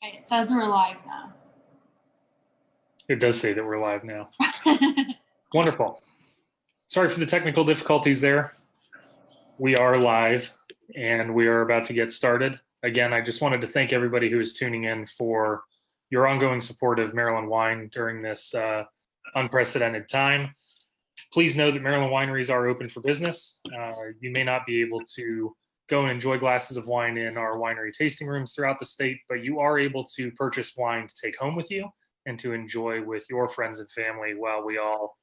Okay, it says we're live now. It does say that we're live now. Wonderful. Sorry for the technical difficulties there. We are live and we are about to get started. Again, I just wanted to thank everybody who is tuning in for your ongoing support of Maryland wine during this unprecedented time. Please know that Maryland wineries are open for business. You may not be able to go and enjoy glasses of wine in our winery tasting rooms throughout the state, but you are able to purchase wine to take home with you and to enjoy with your friends and family while we all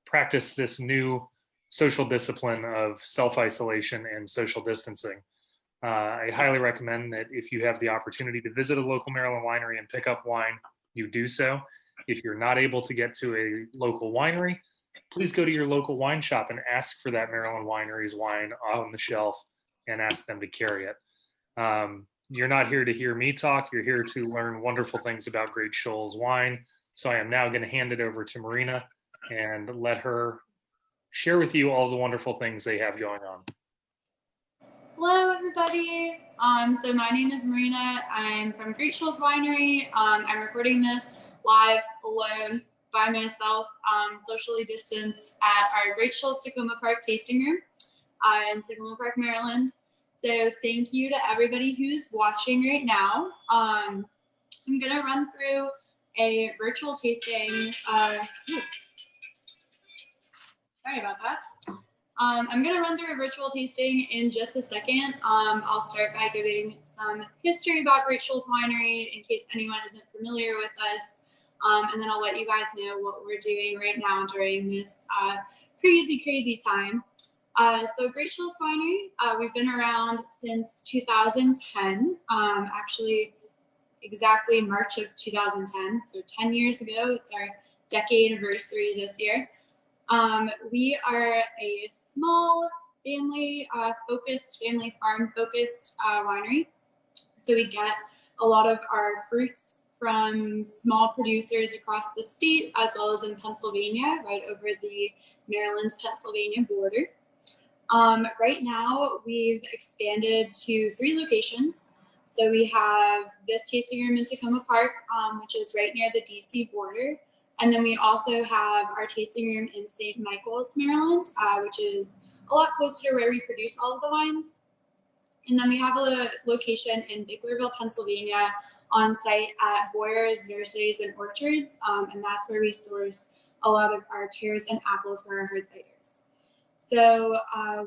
practice this new social discipline of self-isolation and social distancing. I highly recommend that if you have the opportunity to visit a local Maryland winery and pick up wine, you do so. If you're not able to get to a local winery, please go to your local wine shop and ask for that Maryland Wineries wine on the shelf and ask them to carry it. You're not here to hear me talk. You're here to learn wonderful things about Great Shoals wine. So I am now going to hand it over to Marina and let her share with you all the wonderful things they have going on. Hello, everybody. So my name is Marina. I'm from Great Shoals Winery. I'm recording this live alone by myself, socially distanced at our Great Shoals Tacoma Park tasting room in Tacoma Park, Maryland. So thank you to everybody who's watching right now. I'm gonna run through a virtual tasting. Sorry about that. I'm gonna run through a virtual tasting in just a second. I'll start by giving some history about Great Shoals Winery in case anyone isn't familiar with us. And then I'll let you guys know what we're doing right now during this crazy time. So Great Shoals Winery, we've been around since 2010, actually exactly March of 2010, so 10 years ago. It's our decade anniversary this year. We are a small family farm-focused winery. So we get a lot of our fruits from small producers across the state, as well as in Pennsylvania, right over the Maryland-Pennsylvania border. Right now, we've expanded to 3 locations. So we have this tasting room in Tacoma Park, which is right near the DC border. And then we also have our tasting room in St. Michael's, Maryland, which is a lot closer to where we produce all of the wines. And then we have a location in Biglerville, Pennsylvania, on site at Boyer's Nurseries and Orchards, and that's where we source a lot of our pears and apples for our hard ciders. So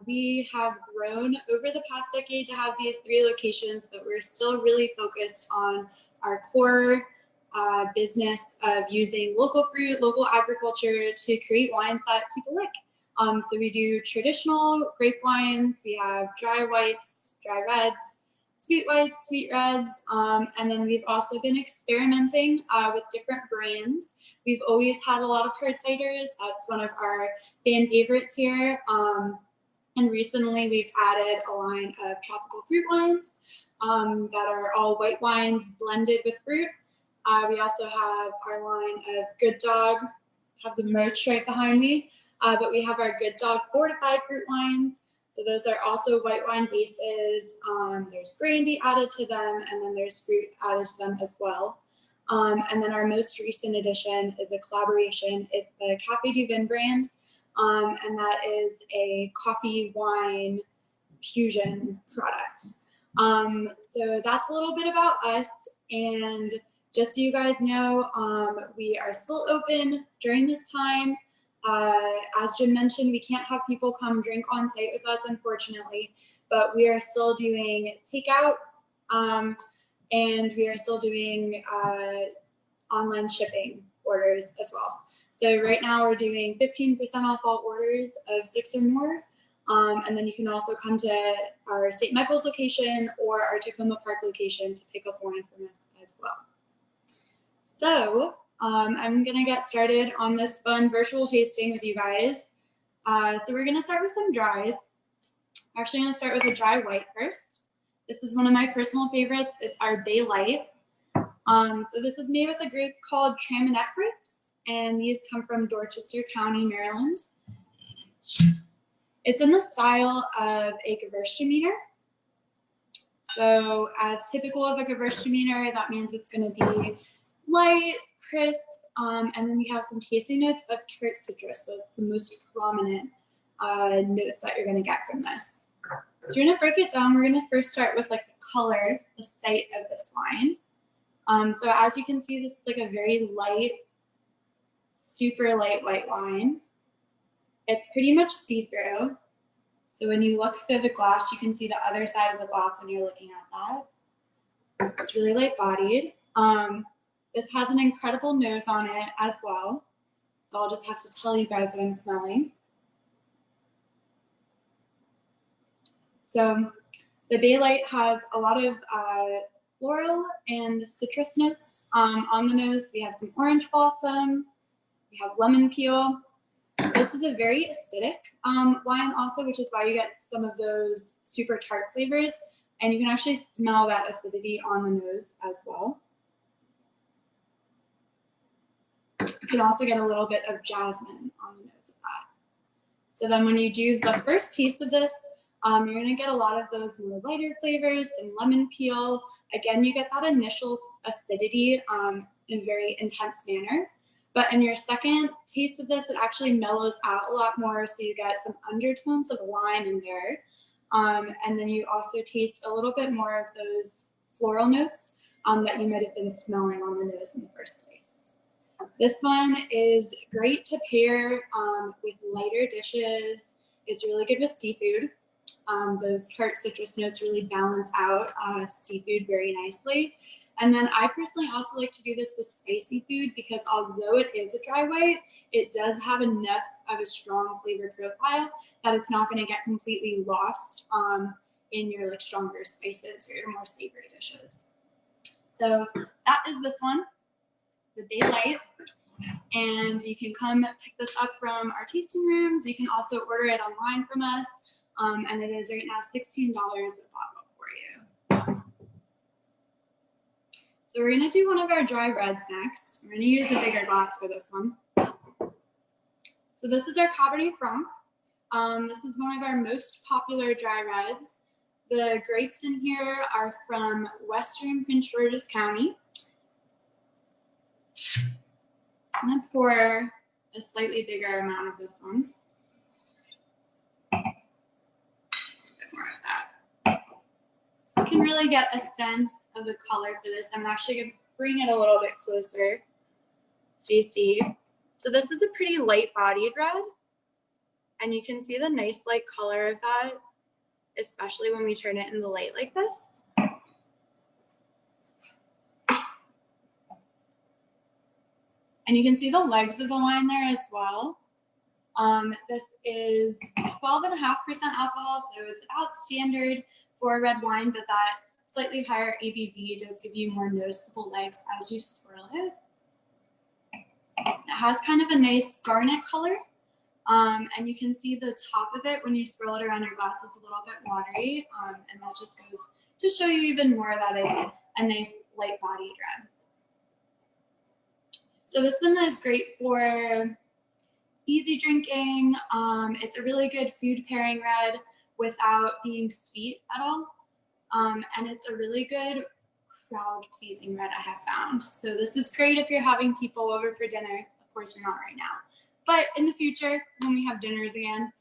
we have grown over the past decade to have these 3 locations, but we're still really focused on our core business of using local fruit, local agriculture to create wines that people like. So we do traditional grape wines, we have dry whites, dry reds, sweet whites, sweet reds, and then we've also been experimenting with different brands. We've always had a lot of hard ciders. That's one of our fan favorites here. And recently we've added a line of tropical fruit wines that are all white wines blended with fruit. We also have our line of Good Dog, have the merch right behind me, but we have our Good Dog fortified fruit wines. So those are also white wine bases. There's brandy added to them, and then there's fruit added to them as well. And then our most recent addition is a collaboration. It's the Café du Vin brand, and that is a coffee wine fusion product. So that's a little bit about us. And just so you guys know, we are still open during this time. As Jim mentioned, we can't have people come drink on site with us, unfortunately, but we are still doing takeout, and we are still doing online shipping orders as well. So right now we're doing 15% off all orders of 6 or more. And then you can also come to our St. Michael's location or our Tacoma Park location to pick up wine from us as well. So I'm gonna get started on this fun virtual tasting with you guys. So we're gonna start with some dries. I'm actually gonna start with a dry white first. This is one of my personal favorites. It's our Bay Light. So this is made with a grape called Traminette grapes, and these come from Dorchester County, Maryland. It's in the style of a Gewürztraminer. So as typical of a Gewürztraminer, that means it's going to be light, crisp, and then we have some tasting notes of tart citrus. Those are the most prominent notes that you're going to get from this. So we're going to break it down. We're going to first start with like the color, the sight of this wine. So as you can see, this is like a very light, super light white wine. It's pretty much see-through. So when you look through the glass, you can see the other side of the glass when you're looking at that. It's really light-bodied. This has an incredible nose on it as well. So I'll just have to tell you guys what I'm smelling. So the Bay Light has a lot of floral and citrus notes on the nose. We have some orange blossom. We have lemon peel. This is a very acidic wine also, which is why you get some of those super tart flavors. And you can actually smell that acidity on the nose as well. You can also get a little bit of jasmine on the nose of that. So then when you do the first taste of this, you're going to get a lot of those more lighter flavors, some lemon peel. Again, you get that initial acidity in a very intense manner. But in your second taste of this, it actually mellows out a lot more. So you get some undertones of lime in there. And then you also taste a little bit more of those floral notes that you might have been smelling on the nose in the first place. This one is great to pair with lighter dishes. It's really good with seafood. Those tart citrus notes really balance out seafood very nicely. And then I personally also like to do this with spicy food because although it is a dry white, it does have enough of a strong flavor profile that it's not going to get completely lost in your like stronger spices or your more savory dishes. So that is this one, the Bay Light. And you can come pick this up from our tasting rooms. You can also order it online from us. And it is right now $16 a bottle for you. So we're gonna do one of our dry reds next. We're gonna use a bigger glass for this one. So this is our Cabernet Franc. This is one of our most popular dry reds. The grapes in here are from Western Prince George's County. I'm gonna pour a slightly bigger amount of this one. So you can really get a sense of the color for this. I'm actually going to bring it a little bit closer so you see. So this is a pretty light-bodied red, and you can see the nice light color of that, especially when we turn it in the light like this. And you can see the legs of the wine there as well. This is 12.5% alcohol, so it's about standard for a red wine, but that slightly higher ABV does give you more noticeable legs as you swirl it. It has kind of a nice garnet color, and you can see the top of it when you swirl it around your glass is a little bit watery, and that just goes to show you even more that it's a nice light-bodied red. So this one is great for easy drinking. It's a really good food pairing red without being sweet at all. And it's a really good crowd pleasing red I have found. So this is great if you're having people over for dinner. Of course, you're not right now. But in the future, when we have dinners again,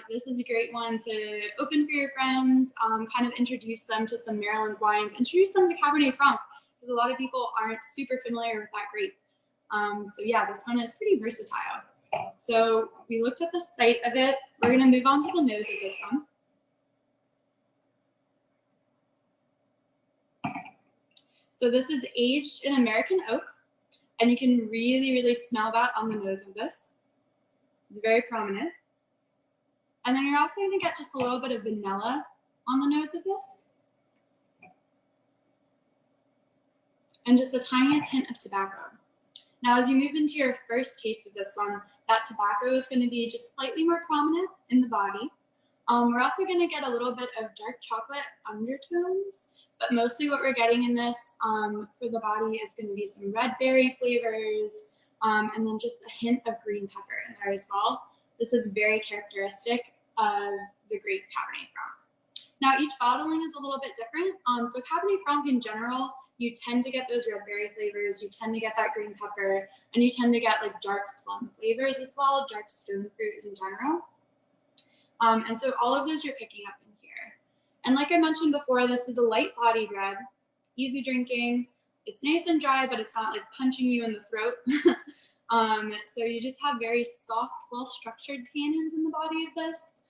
this is a great one to open for your friends, kind of introduce them to some Maryland wines, introduce them to Cabernet Franc, because a lot of people aren't super familiar with that grape. So yeah, this one is pretty versatile. So we looked at the sight of it. We're going to move on to the nose of this one. So this is aged in American oak, and you can really, really smell that on the nose of this. It's very prominent. And then you're also going to get just a little bit of vanilla on the nose of this. And just the tiniest hint of tobacco. Now, as you move into your first taste of this one, that tobacco is going to be just slightly more prominent in the body. We're also going to get a little bit of dark chocolate undertones, but mostly what we're getting in this for the body is going to be some red berry flavors, and then just a hint of green pepper in there as well. This is very characteristic of the grape Cabernet Franc. Now, each bottling is a little bit different. So Cabernet Franc in general, you tend to get those red berry flavors, you tend to get that green pepper, and you tend to get like dark plum flavors as well, dark stone fruit in general. And so all of those you're picking up in here. And like I mentioned before, this is a light-bodied red, easy drinking. It's nice and dry, but it's not like punching you in the throat. So you just have very soft, well-structured tannins in the body of this.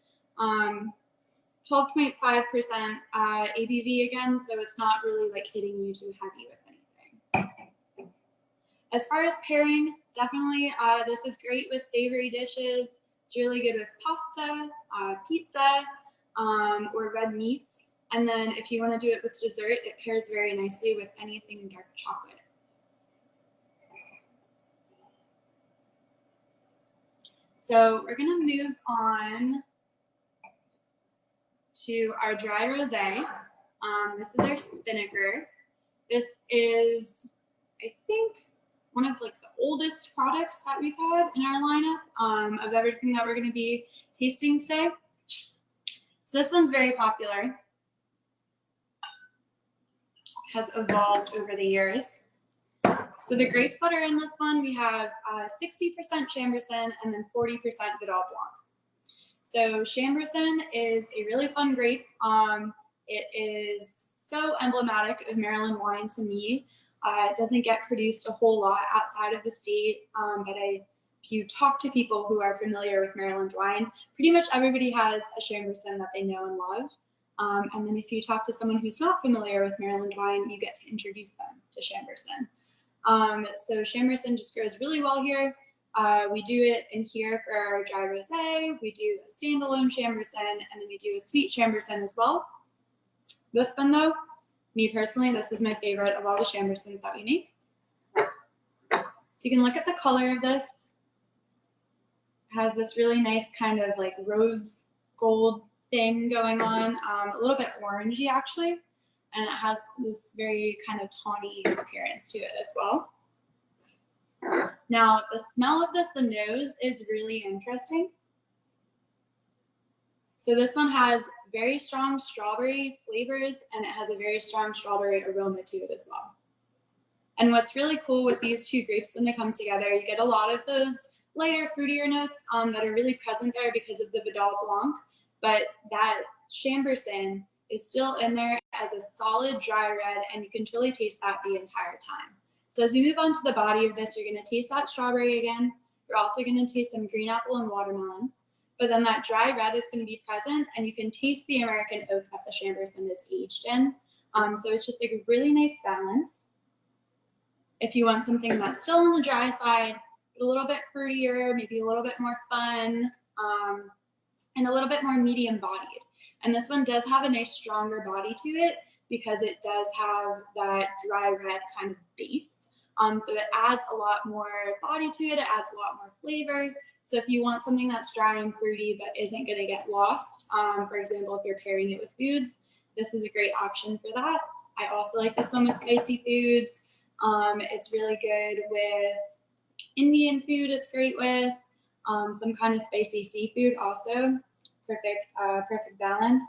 12.5% ABV again, so it's not really like hitting you too heavy with anything. As far as pairing, definitely this is great with savory dishes. It's really good with pasta, pizza, or red meats. And then if you want to do it with dessert, it pairs very nicely with anything dark chocolate. So we're going to move on to our dry rosé. This is our Spinnaker. This is, I think, one of like the oldest products that we've had in our lineup of everything that we're going to be tasting today. So this one's very popular. Has evolved over the years. So the grapes that are in this one, we have 60% Chambourcin and then 40% Vidal Blanc. So Chambourcin is a really fun grape. It is so emblematic of Maryland wine to me. It doesn't get produced a whole lot outside of the state, but if you talk to people who are familiar with Maryland wine, pretty much everybody has a Chambourcin that they know and love. And then if you talk to someone who's not familiar with Maryland wine, you get to introduce them to Chambourcin. So Chambourcin just grows really well here. We do it in here for our dry rosé. We do a standalone Chambourcin, and then we do a sweet Chambourcin as well. This one, though, me personally, this is my favorite of all the Chambourcins that we make. So you can look at the color of this. It has this really nice kind of like rose gold thing going on, a little bit orangey actually, and it has this very kind of tawny appearance to it as well. Now, the smell of this, the nose, is really interesting. So this one has very strong strawberry flavors, and it has a very strong strawberry aroma to it as well. And what's really cool with these two grapes when they come together, you get a lot of those lighter, fruitier notes that are really present there because of the Vidal Blanc, but that Chambourcin is still in there as a solid dry red, and you can truly taste that the entire time. So as you move on to the body of this, you're going to taste that strawberry again. You're also going to taste some green apple and watermelon. But then that dry red is going to be present, and you can taste the American oak that the Chambourcin is aged in. So it's just like a really nice balance. If you want something that's still on the dry side, a little bit fruitier, maybe a little bit more fun, and a little bit more medium bodied. And this one does have a nice stronger body to it because it does have that dry red kind of base. So it adds a lot more body to it. It adds a lot more flavor. So if you want something that's dry and fruity but isn't going to get lost, for example, if you're pairing it with foods, this is a great option for that. I also like this one with spicy foods. It's really good with Indian food. It's great with some kind of spicy seafood also. Perfect balance.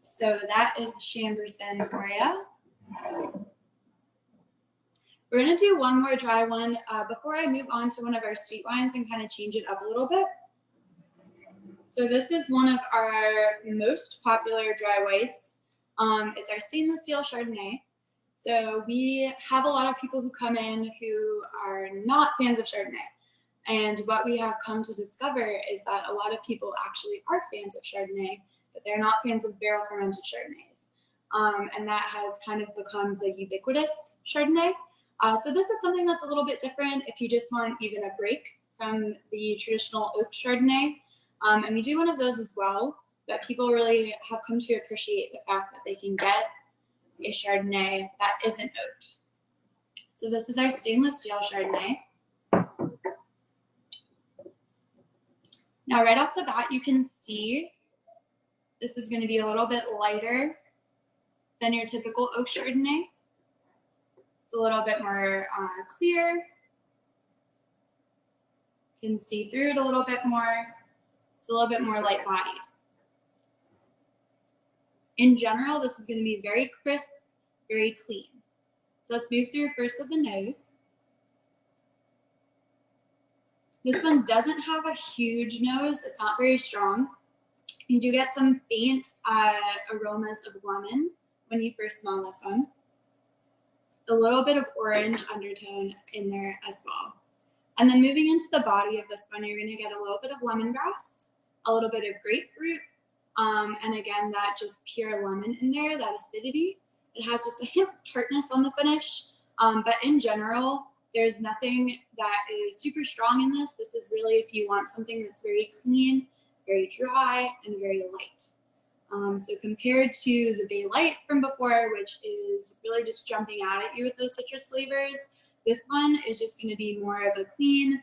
So that is the Chambourcin for you. We're going to do one more dry one before I move on to one of our sweet wines and kind of change it up a little bit. So this is one of our most popular dry whites. It's our stainless steel Chardonnay. So we have a lot of people who come in who are not fans of Chardonnay. And what we have come to discover is that a lot of people actually are fans of Chardonnay, but they're not fans of barrel fermented Chardonnays. And that has kind of become the ubiquitous Chardonnay. So this is something that's a little bit different if you just want even a break from the traditional oak Chardonnay. And we do one of those as well, that people really have come to appreciate the fact that they can get a Chardonnay that isn't oaked. So this is our stainless steel Chardonnay. Now, right off the bat, you can see this is going to be a little bit lighter than your typical oak Chardonnay. It's a little bit more clear. You can see through it a little bit more. It's It's a little bit more light bodied. In general, this is going to be very crisp, very clean. So let's move through first with the nose. This one doesn't have a huge nose. It's not very strong. You do get some faint aromas of lemon when you first smell this one. A little bit of orange undertone in there as well. And then moving into the body of this one, you're going to get a little bit of lemongrass, a little bit of grapefruit, and again, that just pure lemon in there, that acidity. It has just a hint of tartness on the finish, but in general, there's nothing that is super strong in this. This is really if you want something that's very clean, very dry, and very light. So compared to the Bay Light from before, which is really just jumping out at you with those citrus flavors, this one is just going to be more of a clean,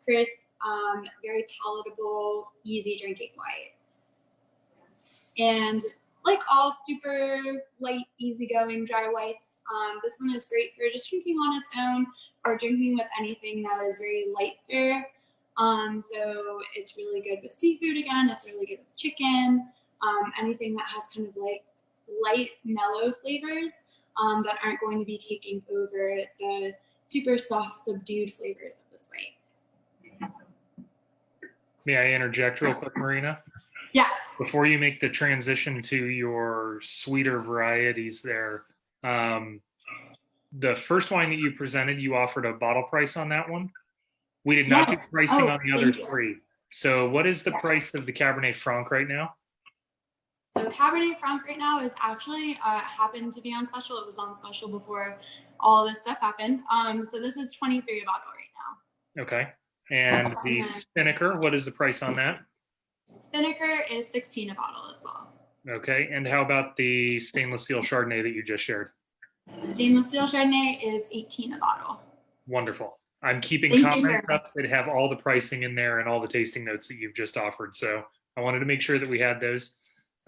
crisp, very palatable, easy drinking white. And like all super light, easygoing dry whites, this one is great for just drinking on its own or drinking with anything that is very light fare. So it's really good with seafood again. It's really good with chicken, anything that has kind of like light, mellow flavors that aren't going to be taking over the super soft, subdued flavors of this white. May I interject real quick, Marina? Yeah. Before you make the transition to your sweeter varieties there, the first wine that you presented, you offered a bottle price on that one. We did not do pricing on the other three. So what is the price of the Cabernet Franc right now? So Cabernet Franc right now is actually happened to be on special. It was on special before all this stuff happened. So this is $23 a bottle right now. Okay. And the Spinnaker, what is the price on that? Spinnaker is $16 a bottle as well. Okay. And how about the stainless steel Chardonnay that you just shared? Stainless steel Chardonnay is $18 a bottle. Wonderful. I'm keeping comments up that have all the pricing in there and all the tasting notes that you've just offered. So I wanted to make sure that we had those.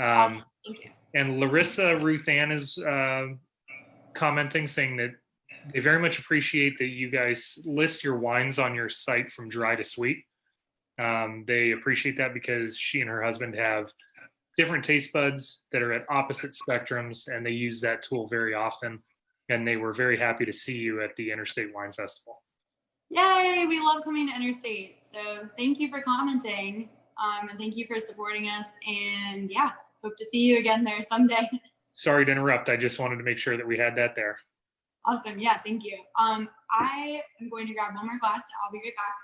Awesome. Thank you. And Larissa Ruth Ann is commenting, saying that they very much appreciate that you guys list your wines on your site from dry to sweet. They appreciate that because she and her husband have different taste buds that are at opposite spectrums, and they use that tool very often. And they were very happy to see you at the Interstate Wine Festival. Yay, we love coming to Interstate. So thank you for commenting, and thank you for supporting us. And yeah, hope to see you again there someday. Sorry to interrupt. I just wanted to make sure that we had that there. Awesome. Yeah, thank you. I am going to grab one more glass. I'll be right back.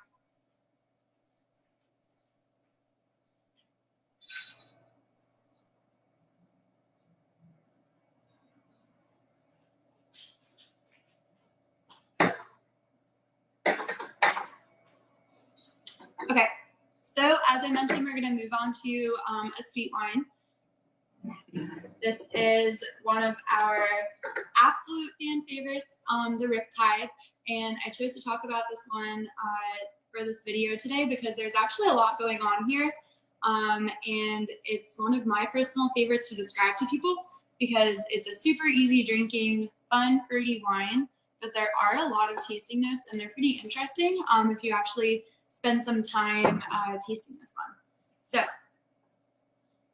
Okay, so as I mentioned, we're going to move on to a sweet wine. This is one of our absolute fan favorites, the Riptide, and I chose to talk about this one for this video today because there's actually a lot going on here, and it's one of my personal favorites to describe to people because it's a super easy drinking, fun, fruity wine, but there are a lot of tasting notes and they're pretty interesting if you actually spend some time tasting this one. So,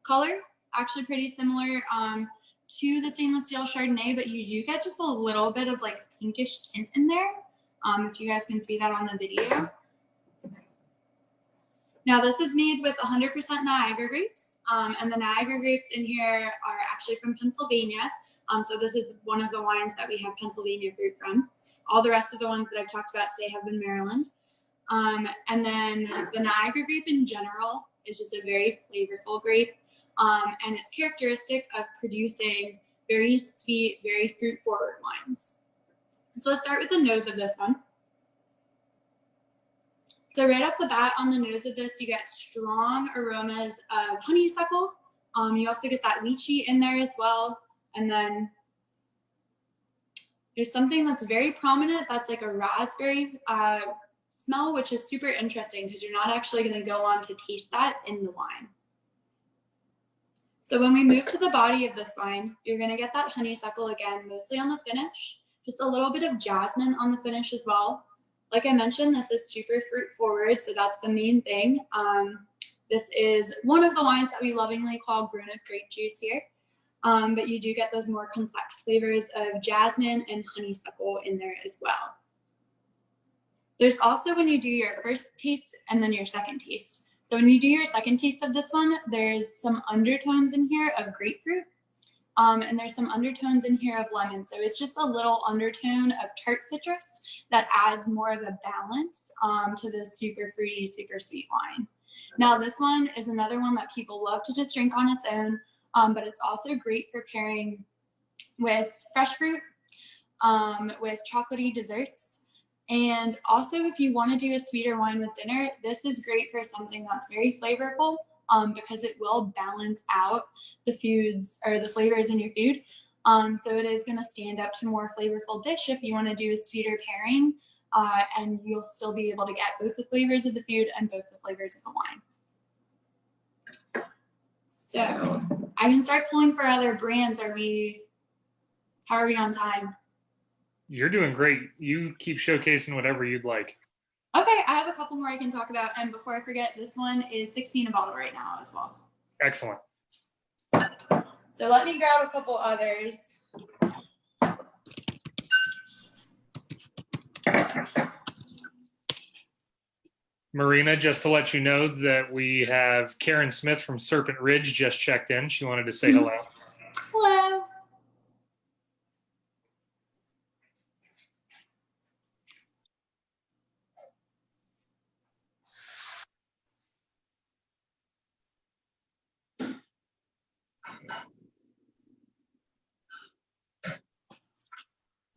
color, actually pretty similar to the stainless steel Chardonnay, but you do get just a little bit of like pinkish tint in there, if you guys can see that on the video. Now this is made with 100% Niagara grapes, and the Niagara grapes in here are actually from Pennsylvania. So this is one of the wines that we have Pennsylvania fruit from. All the rest of the ones that I've talked about today have been Maryland. And then the Niagara grape in general is just a very flavorful grape. And it's characteristic of producing very sweet, very fruit forward wines. So let's start with the nose of this one. So right off the bat on the nose of this, you get strong aromas of honeysuckle. You also get that lychee in there as well. And then there's something that's very prominent that's like a raspberry smell, which is super interesting because you're not actually going to go on to taste that in the wine. So when we move to the body of this wine, you're going to get that honeysuckle again, mostly on the finish, just a little bit of jasmine on the finish as well. Like I mentioned, this is super fruit forward, so that's the main thing. This is one of the wines that we lovingly call grown-up grape juice here. But you do get those more complex flavors of jasmine and honeysuckle in there as well. There's also when you do your first taste and then your second taste. So when you do your second taste of this one, there's some undertones in here of grapefruit. And there's some undertones in here of lemon. So it's just a little undertone of tart citrus that adds more of a balance to this super fruity, super sweet wine. Now this one is another one that people love to just drink on its own, but it's also great for pairing with fresh fruit, with chocolatey desserts. And also if you want to do a sweeter wine with dinner, this is great for something that's very flavorful. Because it will balance out the foods or the flavors in your food. So it is going to stand up to more flavorful dish if you want to do a sweeter pairing, and you'll still be able to get both the flavors of the food and both the flavors of the wine. So I can start pulling for other brands. How are we on time? You're doing great. You keep showcasing whatever you'd like. Okay, I have a couple more I can talk about. And before I forget, this one is $16 a bottle right now as well. Excellent. So let me grab a couple others. Marina, just to let you know that we have Karen Smith from Serpent Ridge just checked in. She wanted to say hello. Hello.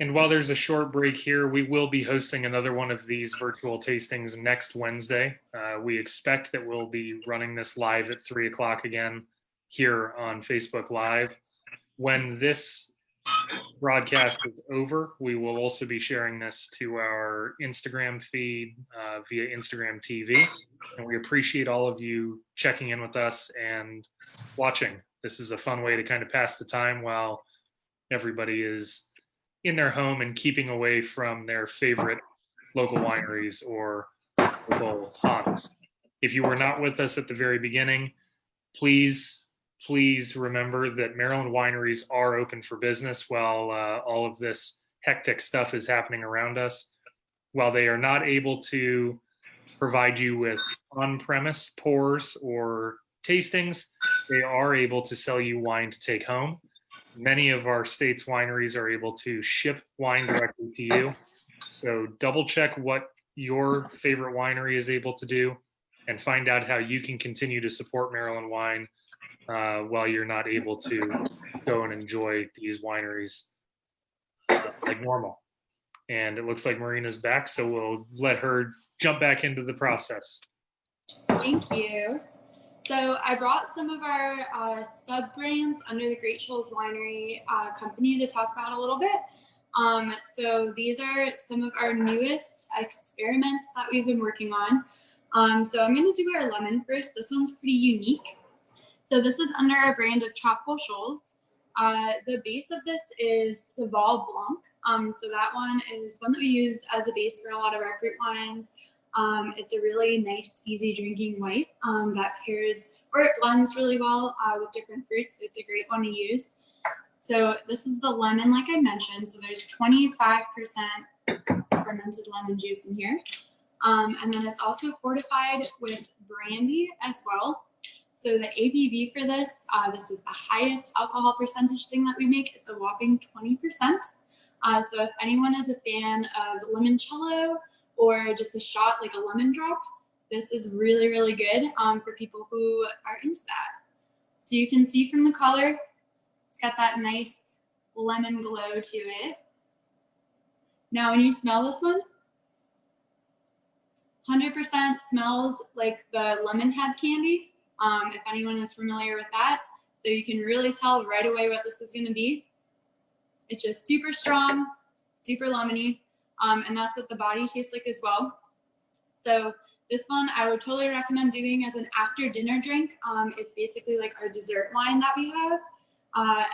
And while there's a short break here, we will be hosting another one of these virtual tastings next Wednesday. We expect that we'll be running this live at 3 o'clock again here on Facebook Live. When this broadcast is over, we will also be sharing this to our Instagram feed via Instagram TV. And we appreciate all of you checking in with us and watching. This is a fun way to kind of pass the time while everybody is in their home and keeping away from their favorite local wineries or local haunts. If you were not with us at the very beginning, please remember that Maryland wineries are open for business while all of this hectic stuff is happening around us. While they are not able to provide you with on-premise pours or tastings, they are able to sell you wine to take home. Many of our state's wineries are able to ship wine directly to you. So double check what your favorite winery is able to do and find out how you can continue to support Maryland wine while you're not able to go and enjoy these wineries like normal. And it looks like Marina's back, so we'll let her jump back into the process. Thank you. So I brought some of our sub-brands under the Great Shoals Winery company to talk about a little bit. So these are some of our newest experiments that we've been working on. So I'm going to do our lemon first. This one's pretty unique. So this is under our brand of Tropical Shoals. The base of this is Saval Blanc. So that one is one that we use as a base for a lot of our fruit wines. It's a really nice, easy drinking white that pairs, or it blends really well with different fruits. So it's a great one to use. So this is the lemon, like I mentioned. So there's 25% fermented lemon juice in here. And then it's also fortified with brandy as well. So the ABV for this, this is the highest alcohol percentage thing that we make. It's a whopping 20%. So if anyone is a fan of limoncello or just a shot like a lemon drop, this is really, really good for people who are into that. So you can see from the color, it's got that nice lemon glow to it. Now when you smell this one, 100% smells like the lemon head candy. If anyone is familiar with that. So you can really tell right away what this is going to be. It's just super strong, super lemony, and that's what the body tastes like as well. So this one I would totally recommend doing as an after dinner drink. It's basically like our dessert wine that we have,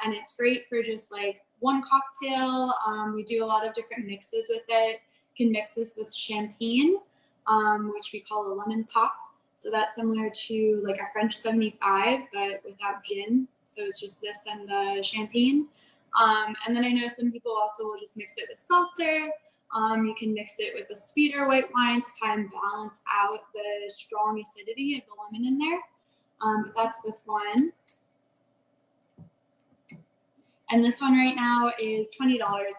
and it's great for just like one cocktail. We do a lot of different mixes with it. You can mix this with champagne, which we call a lemon pop. So that's similar to like a French 75, but without gin. So it's just this and the champagne. And then I know some people also will just mix it with seltzer. You can mix it with a sweeter white wine to kind of balance out the strong acidity of the lemon in there. But that's this one. And this one right now is $20 a bottle.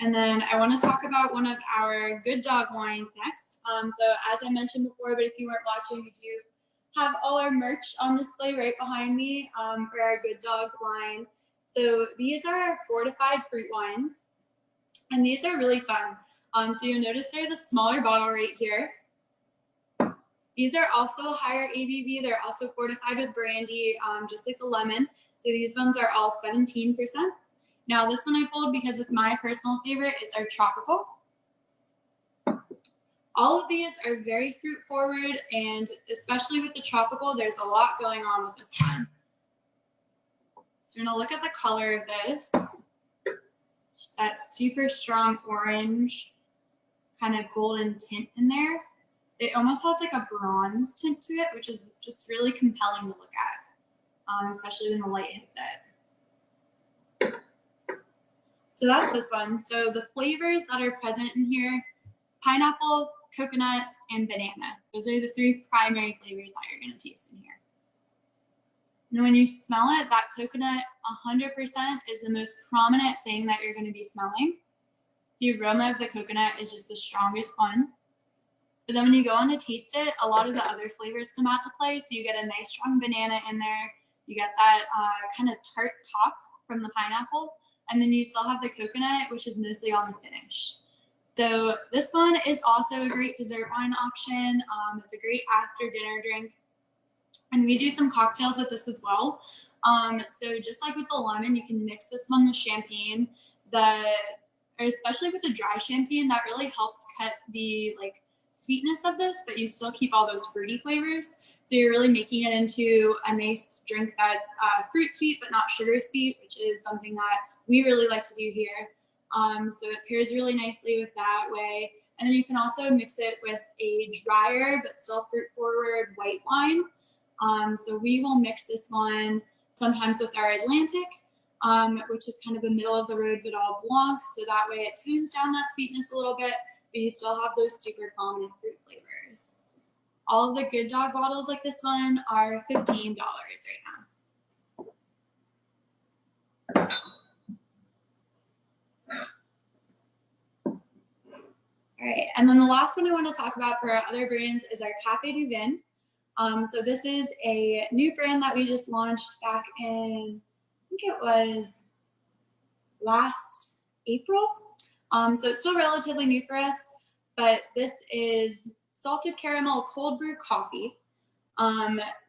And then I want to talk about one of our Good Dog wines next. So as I mentioned before, but if you weren't watching, we do have all our merch on display right behind me for our Good Dog line. So these are our fortified fruit wines, and these are really fun. So you'll notice they're the smaller bottle right here. These are also higher ABV. They're also fortified with brandy, just like the lemon. So these ones are all 17%. Now this one I pulled because it's my personal favorite. It's our tropical. All of these are very fruit forward, and especially with the tropical, there's a lot going on with this one. So we're gonna look at the color of this. Just that super strong orange, kind of golden tint in there. It almost has like a bronze tint to it, which is just really compelling to look at, especially when the light hits it. So that's this one. So the flavors that are present in here, pineapple, coconut, and banana. Those are the three primary flavors that you're gonna taste in here. Now when you smell it, that coconut 100% is the most prominent thing that you're gonna be smelling. The aroma of the coconut is just the strongest one. But then when you go on to taste it, a lot of the other flavors come out to play. So you get a nice strong banana in there. You get that kind of tart pop from the pineapple. And then you still have the coconut, which is mostly on the finish. So this one is also a great dessert wine option. It's a great after dinner drink. And we do some cocktails with this as well. So just like with the lemon, you can mix this one with champagne. Or especially with the dry champagne, that really helps cut the sweetness of this, but you still keep all those fruity flavors. So you're really making it into a nice drink that's fruit sweet, but not sugar sweet, which is something that we really like to do here. So it pairs really nicely with that way. And then you can also mix it with a drier, but still fruit forward white wine. So we will mix this one sometimes with our Atlantic, which is kind of a middle of the road Vidal Blanc. So that way it tones down that sweetness a little bit, but you still have those super prominent fruit flavors. All of the Good Dog bottles like this one are $15 right now. All right, and then the last one I want to talk about for our other brands is our Café du Vin. So this is a new brand that we just launched back in, I think it was last April. So it's still relatively new for us, but this is salted caramel cold brew coffee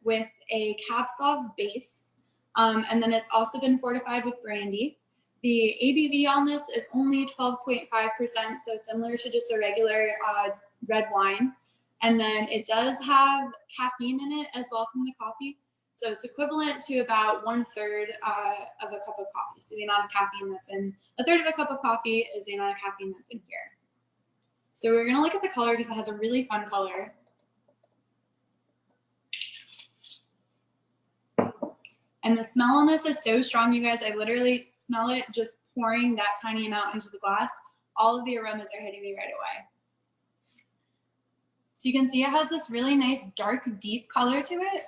with a Cab Sauv base. And then it's also been fortified with brandy. The ABV on this is only 12.5%, so similar to just a regular red wine. And then it does have caffeine in it as well from the coffee. So it's equivalent to about 1/3 of a cup of coffee. So the amount of caffeine that's in a third of a cup of coffee is the amount of caffeine that's in here. So we're gonna look at the color because it has a really fun color. And the smell on this is so strong, you guys. I literally smell it just pouring that tiny amount into the glass. All of the aromas are hitting me right away. So you can see it has this really nice dark, deep color to it.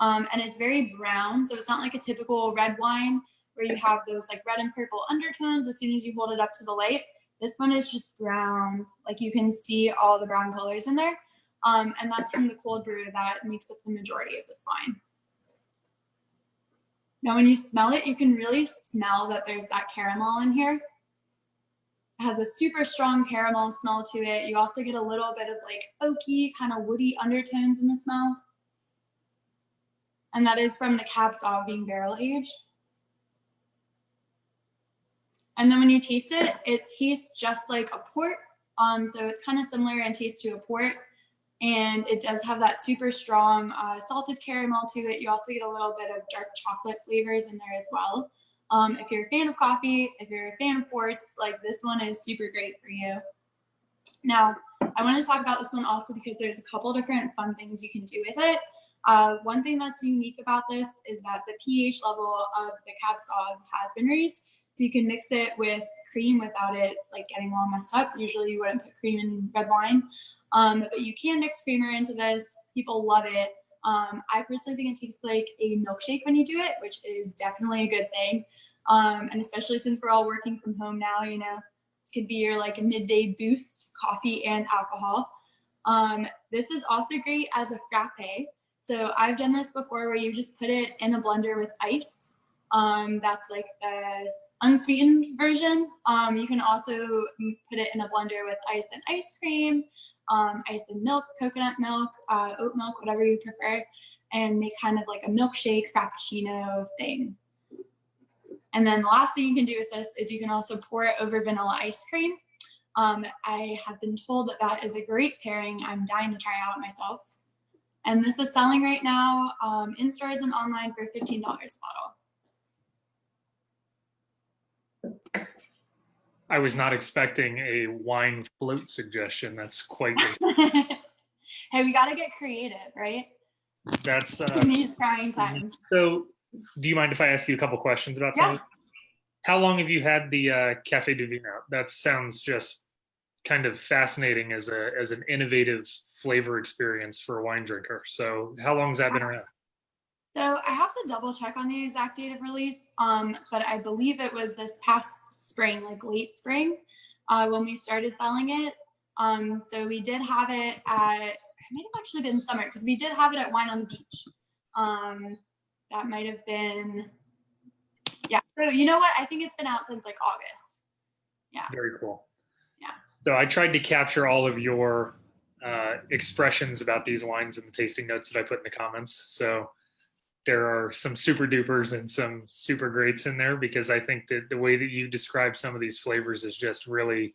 And it's very brown. So it's not like a typical red wine where you have those red and purple undertones as soon as you hold it up to the light. This one is just brown. You can see all the brown colors in there. And that's from the cold brew that makes up the majority of this wine. Now, when you smell it, you can really smell that there's that caramel in here. It has a super strong caramel smell to it. You also get a little bit of oaky, kind of woody undertones in the smell. And that is from the Cab Sauv being barrel aged. And then when you taste it, it tastes just like a port. So it's kind of similar in taste to a port. And it does have that super strong salted caramel to it. You also get a little bit of dark chocolate flavors in there as well. If you're a fan of coffee, if you're a fan of ports, like this one is super great for you. Now, I want to talk about this one also because there's a couple different fun things you can do with it. One thing that's unique about this is that the pH level of the Cab Sauv has been raised. So you can mix it with cream without it like getting all messed up. Usually you wouldn't put cream in red wine, but you can mix creamer into this. People love it. I personally think it tastes like a milkshake when you do it, which is definitely a good thing. And especially since we're all working from home now, you know, this could be your like a midday boost, coffee and alcohol. This is also great as a frappe. So I've done this before where you just put it in a blender with ice. That's like the unsweetened version. You can also put it in a blender with ice and ice cream, ice and milk, coconut milk, oat milk, whatever you prefer, and make kind of like a milkshake frappuccino thing. And then the last thing you can do with this is you can also pour it over vanilla ice cream. I have been told that that is a great pairing. I'm dying to try out myself. And this is selling right now in stores and online for $15 a bottle. I was not expecting a wine float suggestion. That's quite Hey, we got to get creative, right? That's in these trying times. So, do you mind if I ask you a couple questions about something? How long have you had the Café du Vino? That sounds just kind of fascinating as an innovative flavor experience for a wine drinker. So, how long has that been around? So I have to double check on the exact date of release, but I believe it was this past spring, like late spring, when we started selling it. So we did have it at, it might have actually been summer because we did have it at Wine on the Beach. That might have been, yeah. So you know what? I think it's been out since like August. Yeah. Very cool. Yeah. So I tried to capture all of your expressions about these wines in the tasting notes that I put in the comments. So there are some super dupers and some super greats in there because I think that the way that you describe some of these flavors is just really,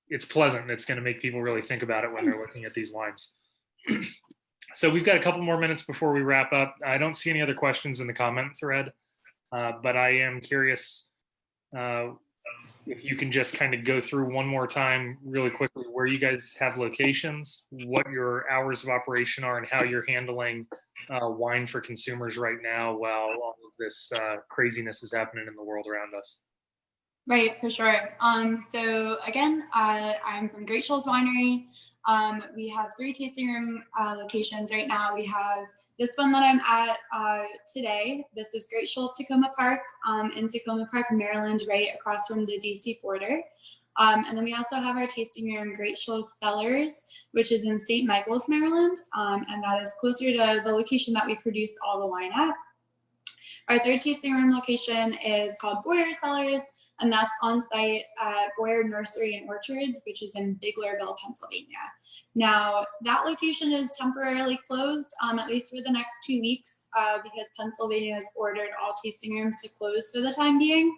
it's pleasant. It's going to make people really think about it when they're looking at these wines. So we've got a couple more minutes before we wrap up. I don't see any other questions in the comment thread, but I am curious if you can just kind of go through one more time really quickly where you guys have locations, what your hours of operation are, and how you're handling wine for consumers right now while all of this craziness is happening in the world around us. Right, for sure. So again, I'm from Great Shoals Winery. We have 3 tasting room locations right now. We have this one that I'm at today. This is Great Shoals Tacoma Park in Tacoma Park, Maryland, right across from the DC border. And then we also have our tasting room, Great Shoals Cellars, which is in St. Michael's, Maryland. And that is closer to the location that we produce all the wine at. Our 3rd tasting room location is called Boyer Cellars, and that's on site at Boyer Nursery and Orchards, which is in Biglerville, Pennsylvania. Now, that location is temporarily closed, at least for the next 2 weeks, because Pennsylvania has ordered all tasting rooms to close for the time being.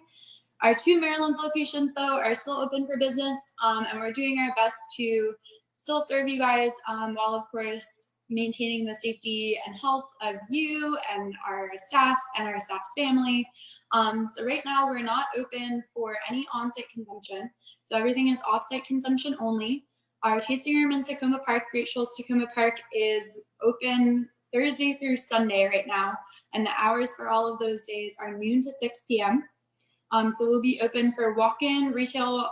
Our 2 Maryland locations, though, are still open for business, and we're doing our best to still serve you guys while, of course, maintaining the safety and health of you and our staff and our staff's family. So right now we're not open for any on-site consumption. So everything is off-site consumption only. Our tasting room in Tacoma Park, Great Shoals Tacoma Park, is open Thursday through Sunday right now. And the hours for all of those days are noon to 6 p.m. So we'll be open for walk-in retail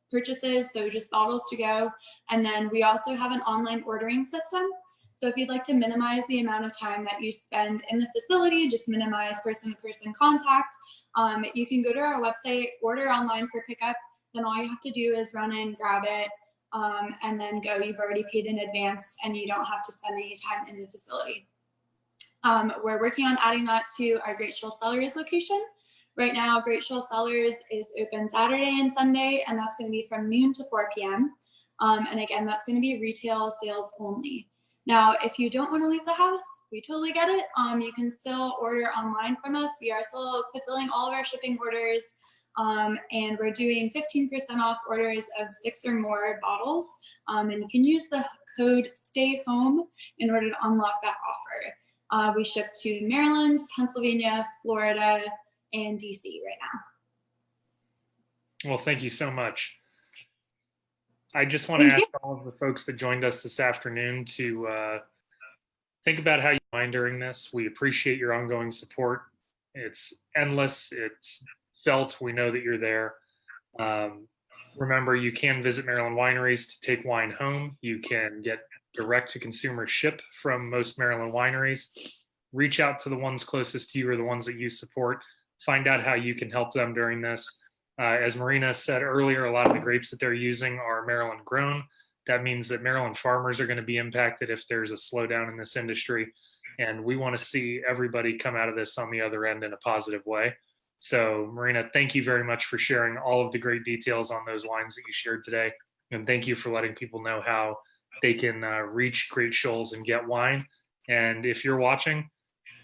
purchases, so just bottles to go. And then we also have an online ordering system. So if you'd like to minimize the amount of time that you spend in the facility, just minimize person-to-person contact, you can go to our website, order online for pickup, then all you have to do is run in, grab it, and then go. You've already paid in advance and you don't have to spend any time in the facility. We're working on adding that to our Great Shoals Cellars location. Right now, Great Shoals Cellars is open Saturday and Sunday, and that's going to be from noon to 4 p.m. And again, that's going to be retail sales only. Now, if you don't want to leave the house, we totally get it. You can still order online from us. We are still fulfilling all of our shipping orders. And we're doing 15% off orders of 6 or more bottles. And you can use the code Stay Home in order to unlock that offer. We ship to Maryland, Pennsylvania, Florida, and DC right now. Well, thank you so much. I just want to ask all of the folks that joined us this afternoon to think about how you wine during this. We appreciate your ongoing support. It's endless. It's felt. We know that you're there. Remember, you can visit Maryland Wineries to take wine home. You can get direct-to-consumer ship from most Maryland wineries. Reach out to the ones closest to you or the ones that you support. Find out how you can help them during this. As Marina said earlier, a lot of the grapes that they're using are Maryland grown. That means that Maryland farmers are going to be impacted if there's a slowdown in this industry. And we want to see everybody come out of this on the other end in a positive way. So Marina, thank you very much for sharing all of the great details on those wines that you shared today. And thank you for letting people know how they can reach Great Shoals and get wine. And if you're watching,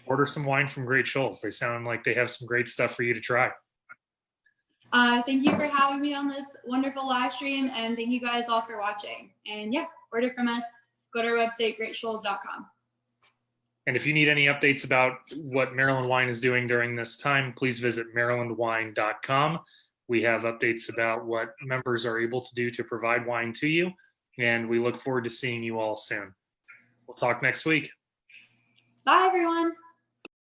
order some wine from Great Shoals. They sound like they have some great stuff for you to try. Thank you for having me on this wonderful live stream, and thank you guys all for watching. And yeah, order from us. Go to our website, greatshoals.com. And if you need any updates about what Maryland Wine is doing during this time, please visit marylandwine.com. We have updates about what members are able to do to provide wine to you, and we look forward to seeing you all soon. We'll talk next week. Bye, everyone.